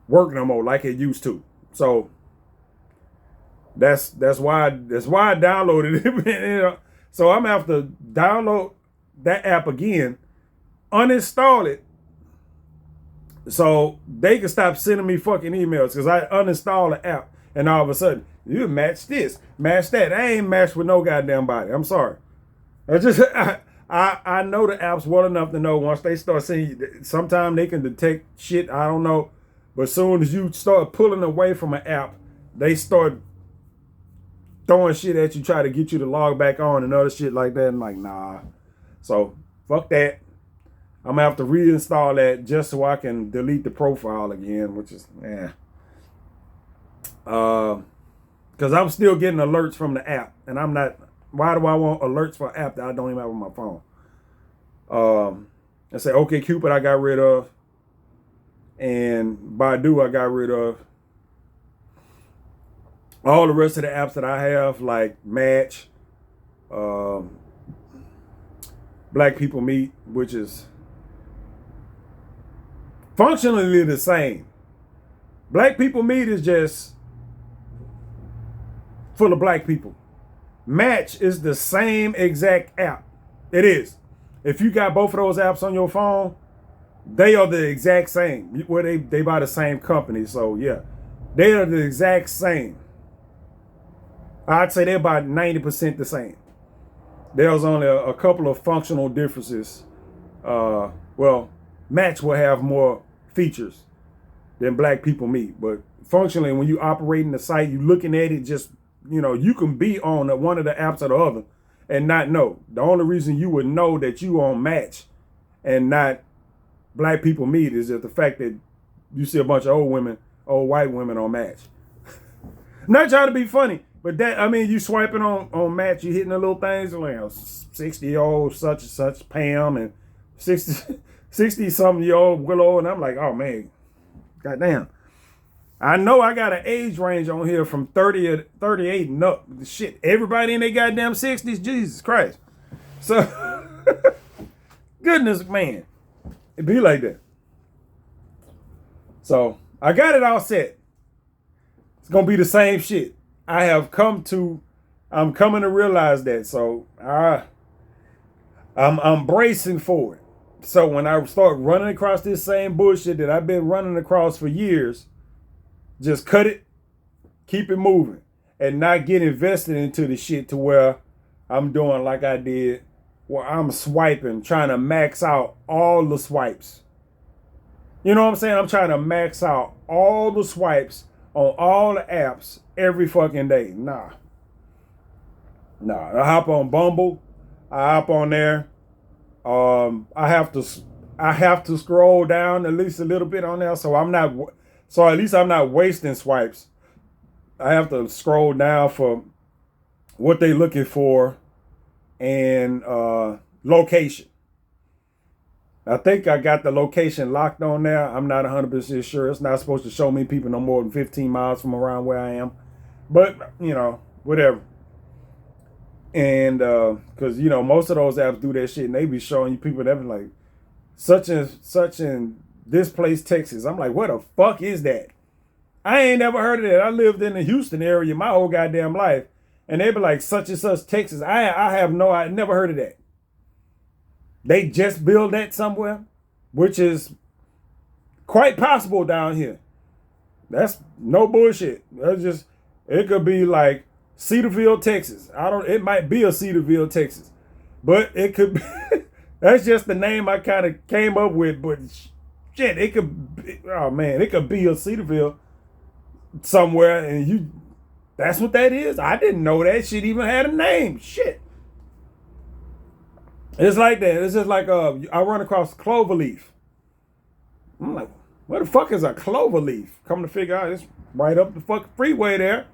work no more like it used to. So that's why I downloaded it. You know? So I'm gonna have to download that app again, uninstall it, so they can stop sending me fucking emails, because I uninstall the app and all of a sudden you match this, match that. I ain't matched with no goddamn body. I'm sorry. I know the apps well enough to know once they start seeing, sometimes they can detect shit. I don't know. But as soon as you start pulling away from an app, they start throwing shit at you, try to get you to log back on and other shit like that. I'm like, nah. So fuck that. I'm gonna have to reinstall that just so I can delete the profile again, which is because I'm still getting alerts from the app, and I'm not. Why do I want alerts for an app that I don't even have on my phone? I say OkCupid I got rid of, and Baidu I got rid of. All the rest of the apps that I have, like Match, Black People Meet, which is functionally the same. Black People Meet is just full of black people. Match is the same exact app. It is. If you got both of those apps on your phone, they are the exact same. Well, they by the same company, so yeah. They are the exact same. I'd say they're about 90% the same. There's only a couple of functional differences. Well, Match will have more features than Black People Meet, but functionally, when you operating the site, you looking at it, just, you know, you can be on one of the apps or the other and not know. The only reason you would know that you on Match and not Black People Meet is just the fact that you see a bunch of old white women on Match. Not trying to be funny, but that, I mean, you swiping on Match, you hitting the little things, like 60-year-old such and such Pam and 60-something-year-old Willow, and I'm like, oh man, goddamn. I know I got an age range on here from 30 to 38 and up. Shit, everybody in their goddamn 60s, Jesus Christ. So, goodness, man, it be like that. So, I got it all set. It's gonna be the same shit. I'm coming to realize that. So, I'm bracing for it. So when I start running across this same bullshit that I've been running across for years, just cut it, keep it moving, and not get invested into the shit to where I'm doing like I did, where I'm swiping, trying to max out all the swipes. You know what I'm saying? I'm trying to max out all the swipes on all the apps every fucking day. Nah. I hop on Bumble. I hop on there. I have to scroll down at least a little bit on there, so at least I'm not wasting swipes. I have to scroll down for what they looking for and location. I think I got the location locked on there. I'm not 100% sure. It's not supposed to show me people no more than 15 miles from around where I am. But, you know, whatever. And because most of those apps do that shit, and they be showing you people that be like such and such in this place, Texas. I'm like, what the fuck is that? I ain't never heard of that. I lived in the Houston area my whole goddamn life, and they be like such and such Texas. I never heard of that. They just build that somewhere, which is quite possible down here. That's no bullshit. That's just, it could be like Cedarville, Texas. It might be a Cedarville, Texas, but it could be, that's just the name I kind of came up with. But shit, it could be a Cedarville somewhere, and that's what that is. I didn't know that shit even had a name. Shit. It's like that. It's just like I run across Cloverleaf. I'm like, where the fuck is a Cloverleaf? Come to figure out, it's right up the fucking freeway there.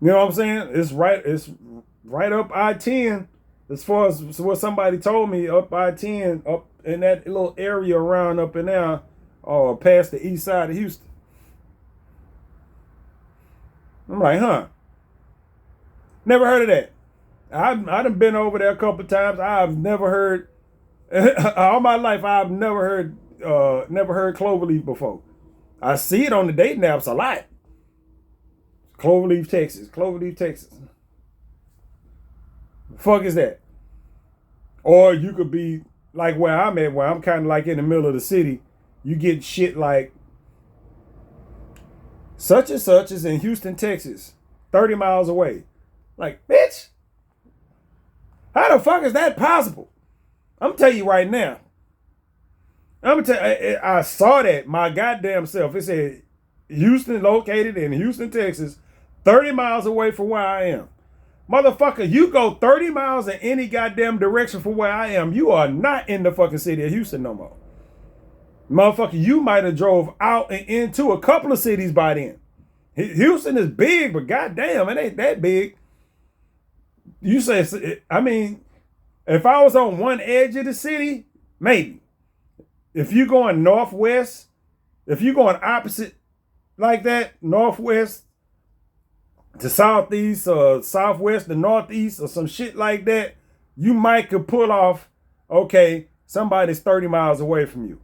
You know what I'm saying? It's right up I-10. As far as what somebody told me, up I-10, up in that little area around up in there, past the east side of Houston. I'm like, huh? Never heard of that. I done been over there a couple of times. I've never heard, all my life, I've never heard Cloverleaf before. I see it on the dating apps a lot. Cloverleaf, Texas. Cloverleaf, Texas. The fuck is that? Or you could be like where I'm at, where I'm kind of like in the middle of the city. You get shit like such and such is in Houston, Texas, 30 miles away. Like, bitch, how the fuck is that possible? I'm gonna tell you right now. I saw that my goddamn self. It said Houston, located in Houston, Texas, 30 miles away from where I am. Motherfucker, you go 30 miles in any goddamn direction from where I am, you are not in the fucking city of Houston no more. Motherfucker, you might have drove out and into a couple of cities by then. Houston is big, but goddamn, it ain't that big. You say, I mean, if I was on one edge of the city, maybe. If you're going northwest, if you're going opposite like that, northwest to southeast or southwest to northeast or some shit like that, you might could pull off, okay, somebody's 30 miles away from you.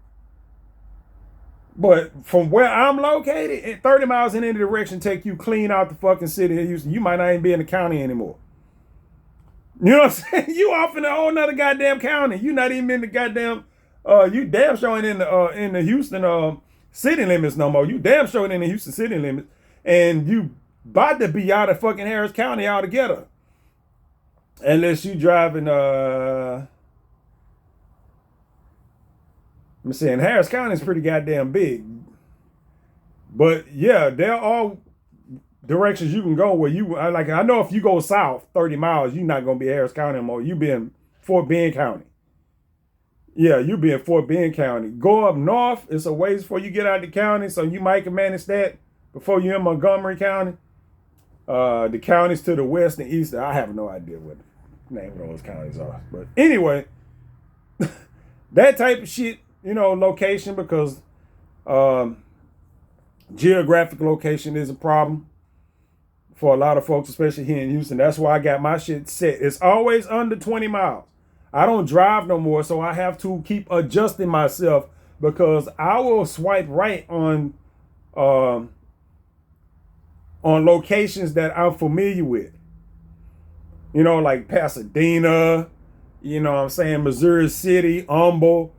But from where I'm located, 30 miles in any direction take you clean out the fucking city of Houston. You might not even be in the county anymore. You know what I'm saying? You off in a whole nother goddamn county. You not even in the goddamn, you damn sure ain't in the Houston city limits no more. You damn sure ain't in the Houston city limits. And you about to be out of fucking Harris County altogether. Unless you driving, let me see, and Harris County is pretty goddamn big. But yeah, there are directions you can go where like, I know if you go south 30 miles, you're not going to be Harris County anymore. You be in Fort Bend County. Yeah, you be in Fort Bend County. Go up north, it's a ways before you get out of the county, so you might can manage that before you're in Montgomery County. The counties to the west and east, I have no idea what the name of those counties are. But anyway, that type of shit, location, because geographic location is a problem for a lot of folks, especially here in Houston. That's why I got my shit set. It's always under 20 miles. I don't drive no more, so I have to keep adjusting myself because I will swipe right on locations that I'm familiar with. Like Pasadena, what I'm saying, Missouri City, Humble,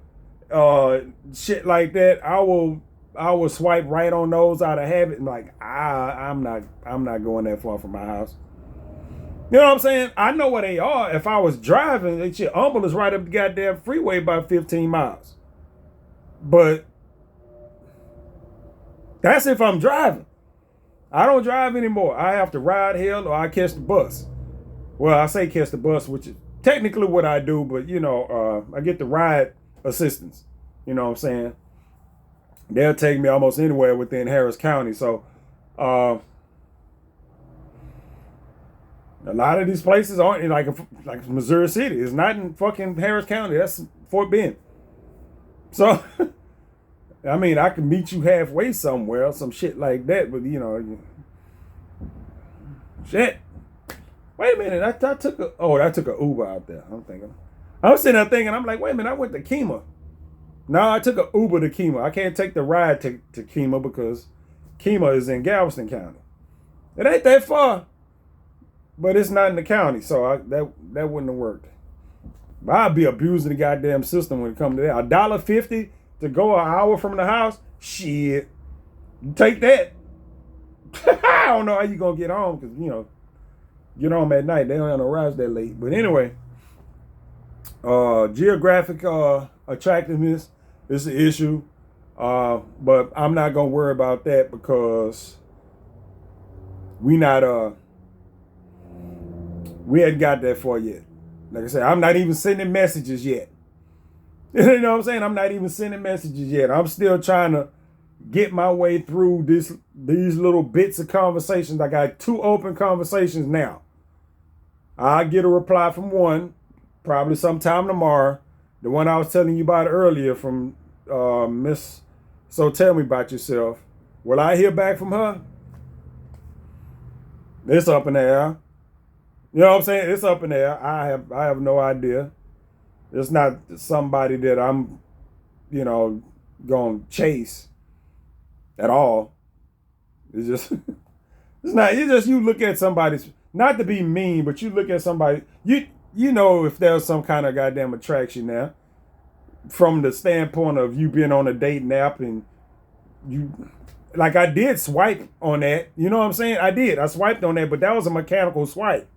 shit like that. I will swipe right on those out of habit and like, I'm not going that far from my house. You know what I'm saying? I know where they are. If I was driving, shit, Humble is right up the goddamn freeway by 15 miles. But that's if I'm driving. I don't drive anymore. I have to ride hail or I catch the bus. Well, I say catch the bus, which is technically what I do, but I get the ride assistance. You know what I'm saying? They'll take me almost anywhere within Harris County. So a lot of these places aren't like Missouri City. It's not in fucking Harris County. That's Fort Bend. So I mean, I can meet you halfway somewhere, some shit like that, but shit. Wait a minute, I took I took a Uber out there. I'm sitting there thinking, I'm like, wait a minute, I went to Kemah. No, I took an Uber to Kemah. I can't take the ride to Kemah because Kemah is in Galveston County. It ain't that far, but it's not in the county, so that wouldn't have worked. But I'd be abusing the goddamn system when it comes to that. $1.50 to go an hour from the house? Shit. You take that. I don't know how you gonna get home because, get home at night. They don't have no rides that late. But anyway, geographic attractiveness is an issue. But I'm not gonna worry about that because we hadn't got that far yet. Like I said, I'm not even sending messages yet. You know what I'm saying? I'm not even sending messages yet. I'm still trying to get my way through these little bits of conversations. I got 2 open conversations now. I'll get a reply from one, probably sometime tomorrow. The one I was telling you about earlier from Miss So Tell Me About Yourself. Will I hear back from her? It's up in the air. You know what I'm saying? It's up in the air. I have no idea. It's not somebody that I'm, gonna chase at all. It's just you look at somebody's, not to be mean, but you look at somebody, you know if there's some kind of goddamn attraction there from the standpoint of you being on a dating app and you, like I did swipe on that. You know what I'm saying? I swiped on that, but that was a mechanical swipe.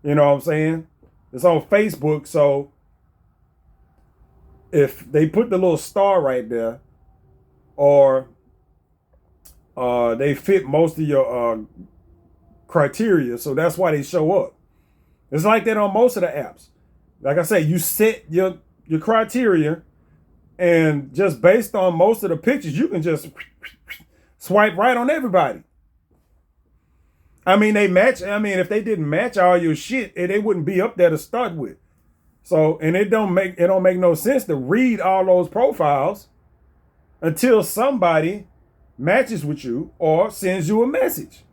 You know what I'm saying? It's on Facebook, so if they put the little star right there, or they fit most of your criteria, so that's why they show up. It's like that on most of the apps. Like I say, you set your criteria, and just based on most of the pictures, you can just swipe right on everybody. I mean, they match. I mean, if they didn't match all your shit, they wouldn't be up there to start with. So, and it don't make no sense to read all those profiles until somebody matches with you or sends you a message.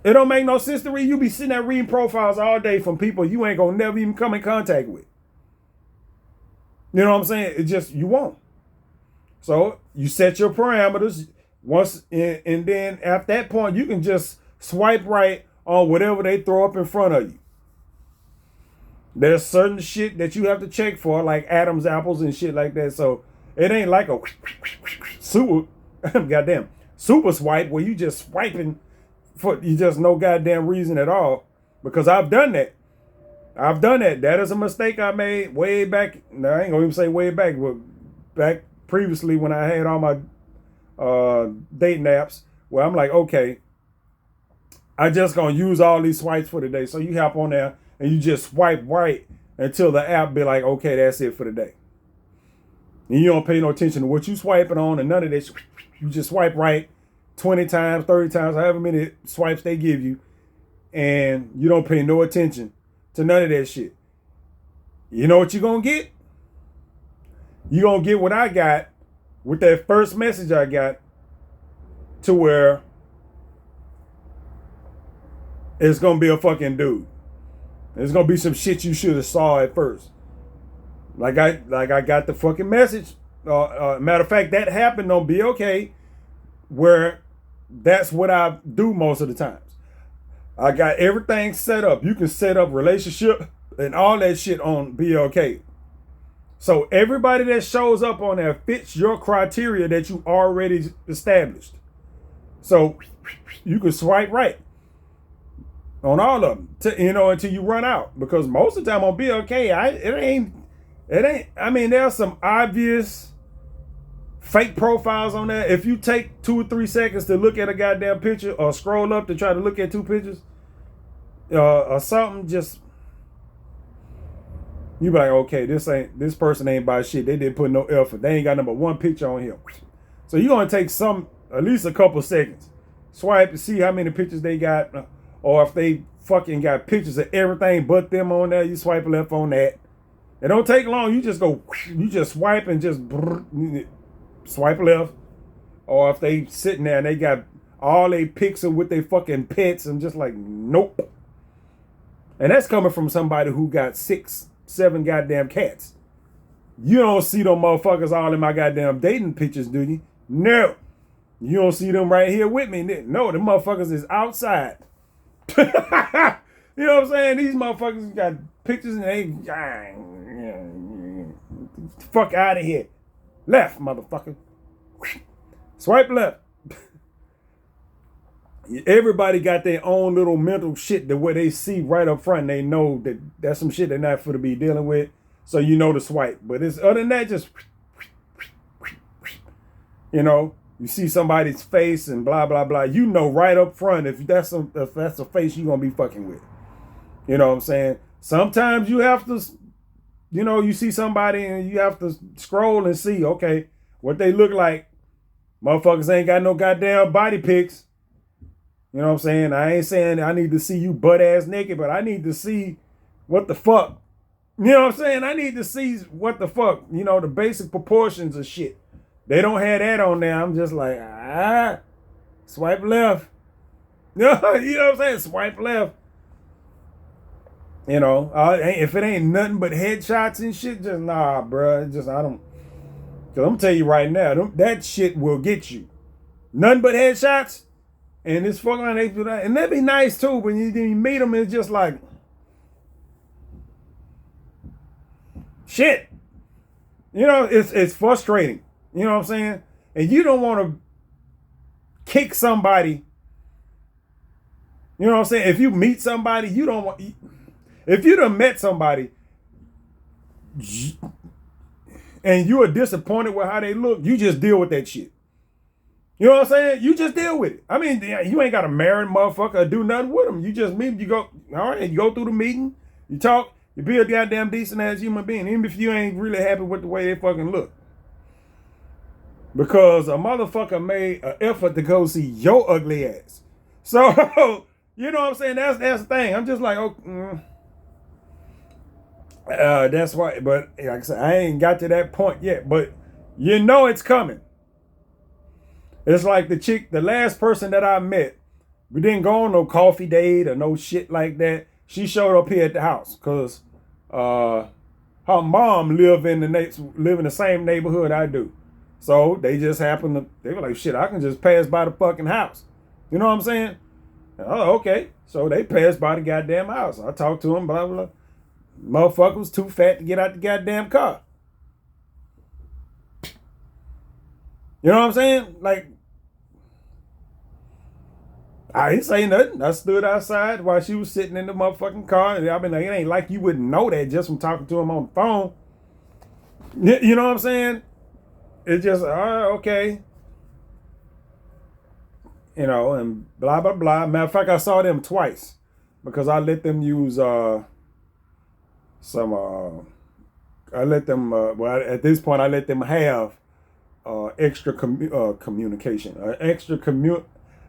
It don't make no sense to read. You be sitting there reading profiles all day from people you ain't gonna never even come in contact with. You know what I'm saying? It just, you won't. So you set your parameters once, and then at that point you can just swipe right on whatever they throw up in front of you. There's certain shit that you have to check for, like Adam's apples and shit like that. So it ain't like a super swipe where you just swiping for you just no goddamn reason at all. Because I've done that. That is a mistake I made way back. No, I ain't gonna even say way back, but back previously when I had all my dating apps, where I'm like, okay, I just gonna use all these swipes for the day. So you hop on there and you just swipe right until the app be like, okay, that's it for the day. And you don't pay no attention to what you swiping on and none of this. You just swipe right 20 times, 30 times, however many swipes they give you, and you don't pay no attention to none of that shit. You know what you're gonna get? You're gonna get what I got with that first message I got, to where it's gonna be a fucking dude. It's gonna be some shit you should have saw at first. Like I got the fucking message. Matter of fact, that happened on BLK, where that's what I do most of the times. I got everything set up. You can set up relationship and all that shit on BLK. So everybody that shows up on there fits your criteria that you already established. So you can swipe right on all of them, until you run out. Because most of the time on BLK, it ain't. I mean, there's some obvious fake profiles on there. If you take 2 or 3 seconds to look at a goddamn picture or scroll up to try to look at 2 pictures or something, just you be like, okay, this person ain't by shit. They didn't put no effort. They ain't got number 1 picture on here. So you're gonna take at least a couple seconds, swipe to see how many pictures they got, or if they fucking got pictures of everything but them on there, you swipe left on that. It don't take long. You just swipe and just swipe left. Or if they sitting there and they got all they pics with their fucking pets, and just like, nope. And that's coming from somebody who got 6, 7 goddamn cats. You don't see them motherfuckers all in my goddamn dating pictures, do you? No. You don't see them right here with me. No, the motherfuckers is outside. You know what I'm saying? These motherfuckers got pictures and they fuck out of here. Left, motherfucker. Swipe left. Everybody got their own little mental shit that what they see right up front. They know that that's some shit they're not for to be dealing with. So you know to swipe. But it's other than that, just you know, you see somebody's face and blah blah blah. You know right up front if that's a face you're gonna be fucking with. You know what I'm saying? Sometimes you have to, you know, you see somebody and you have to scroll and see, okay, what they look like. Motherfuckers ain't got no goddamn body pics. You know what I'm saying? I ain't saying I need to see you butt ass naked, but I need to see what the fuck. You know what I'm saying? I need to see what the fuck. You know, the basic proportions of shit. They don't have that on there. I'm just like, swipe left. You know what I'm saying? Swipe left. You know, if it ain't nothing but headshots and shit, just nah, bro. Just I don't. Cause I'm gonna tell you right now, that shit will get you. Nothing but headshots. And this fucking and that'd be nice too, but you meet them, it's just like shit. You know, it's frustrating. You know what I'm saying? And you don't want to kick somebody. You know what I'm saying? If you meet somebody, you don't want. If you done met somebody and you are disappointed with how they look, you just deal with that shit. You know what I'm saying? You just deal with it. I mean, you ain't got to marry a motherfucker or do nothing with them. You just meet, you go, all right, you go through the meeting, you talk, you be a goddamn decent ass human being, even if you ain't really happy with the way they fucking look. Because a motherfucker made an effort to go see your ugly ass. So, you know what I'm saying? That's the thing. I'm just like, that's why, but like I said, I ain't got to that point yet, but you know it's coming. It's like the last person that I met, we didn't go on no coffee date or no shit like that. She showed up here at the house because her mom live in the same neighborhood I do. So they just happened to, they were like, shit, I can just pass by the fucking house. You know what I'm saying? Oh, okay. So they passed by the goddamn house. I talked to him, blah, blah, blah. Motherfucker was too fat to get out the goddamn car. You know what I'm saying? Like, I didn't say nothing. I stood outside while she was sitting in the motherfucking car. I mean, like, it ain't like you wouldn't know that just from talking to him on the phone. You know what I'm saying? It's just, okay. You know, and blah, blah, blah. Matter of fact, I saw them twice because I let them use at this point, I let them have extra communication,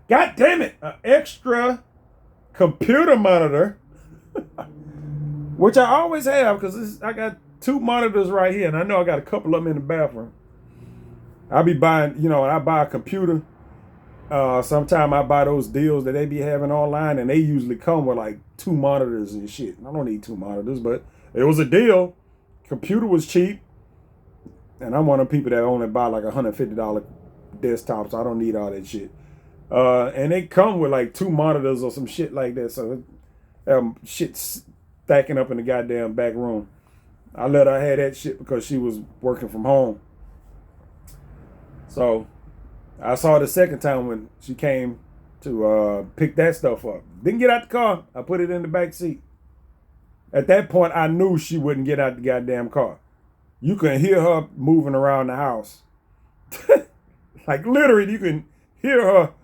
God damn it, an extra computer monitor, which I always have because I got 2 monitors right here, and I know I got a couple of them in the bathroom. I'll be buying, you know, when I buy a computer, sometime I buy those deals that they be having online, and they usually come with like 2 monitors and shit. I don't need 2 monitors, but it was a deal. Computer was cheap. And I'm one of the people that only buy like $150 desktops. I don't need all that shit. And they come with like 2 monitors or some shit like that. So shit stacking up in the goddamn back room. I let her have that shit because she was working from home. So I saw her the second time when she came to pick that stuff up. Didn't get out the car. I put it in the back seat. At that point, I knew she wouldn't get out the goddamn car. You can hear her moving around the house. Like literally, you can hear her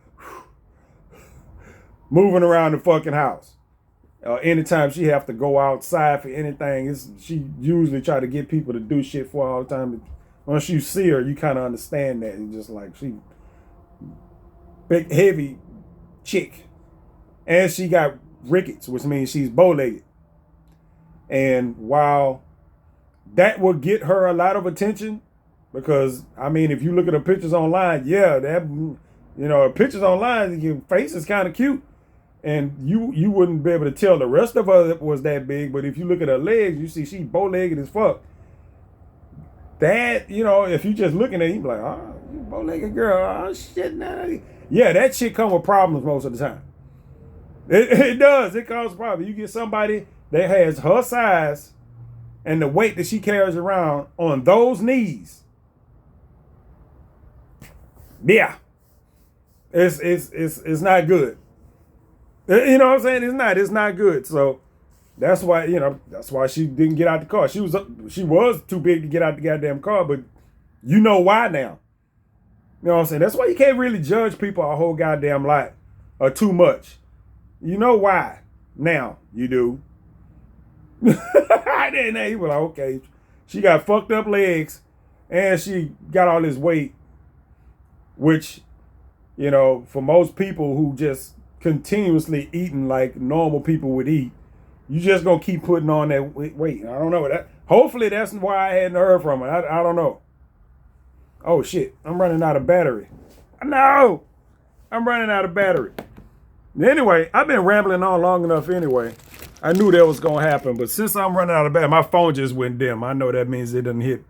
moving around the fucking house. Anytime she have to go outside for anything, she usually try to get people to do shit for her all the time. Once you see her, you kind of understand that. It's just like she big, heavy chick. And she got rickets, which means she's bow-legged. And while that will get her a lot of attention, because, I mean, if you look at her pictures online, yeah, that, you know, her pictures online, your face is kind of cute. and you wouldn't be able to tell the rest of her was that big. But if you look at her legs, you see she bow-legged as fuck. That, if you just looking at it, you be like, oh, you bow-legged girl, oh shit, nah. Yeah, that shit come with problems most of the time. It does. It causes problems. You get somebody that has her size and the weight that she carries around on those knees. Yeah, it's not good. You know what I'm saying? It's not good. So that's why she didn't get out the car. She was too big to get out the goddamn car, but you know why now. You know what I'm saying? That's why you can't really judge people a whole goddamn lot or too much. You know why now. You do. Then he was like, okay, she got fucked up legs and she got all this weight, which, for most people who just continuously eating like normal people would eat, you just gonna keep putting on that weight. I don't know. Hopefully that's why I hadn't heard from her. I don't know. Oh shit, I'm running out of battery. No, I'm running out of battery. Anyway, I've been rambling on long enough anyway. I knew that was gonna happen, but since I'm running out of battery, my phone just went dim. I know that means it doesn't hit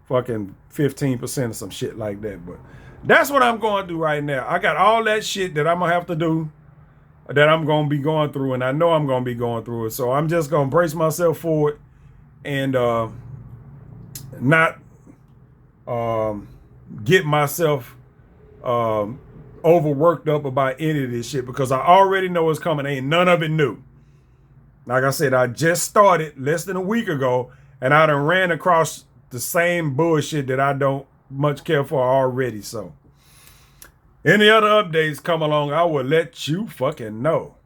fucking 15% or some shit like that, but that's what I'm going through right now. I got all that shit that I'm gonna have to do, that I'm gonna be going through, and I know I'm gonna be going through it. So I'm just gonna brace myself for it and not get myself overworked up about any of this shit, because I already know it's coming. Ain't none of it new. Like I said, I just started less than a week ago, and I done ran across the same bullshit that I don't much care for already. So any other updates come along, I will let you fucking know.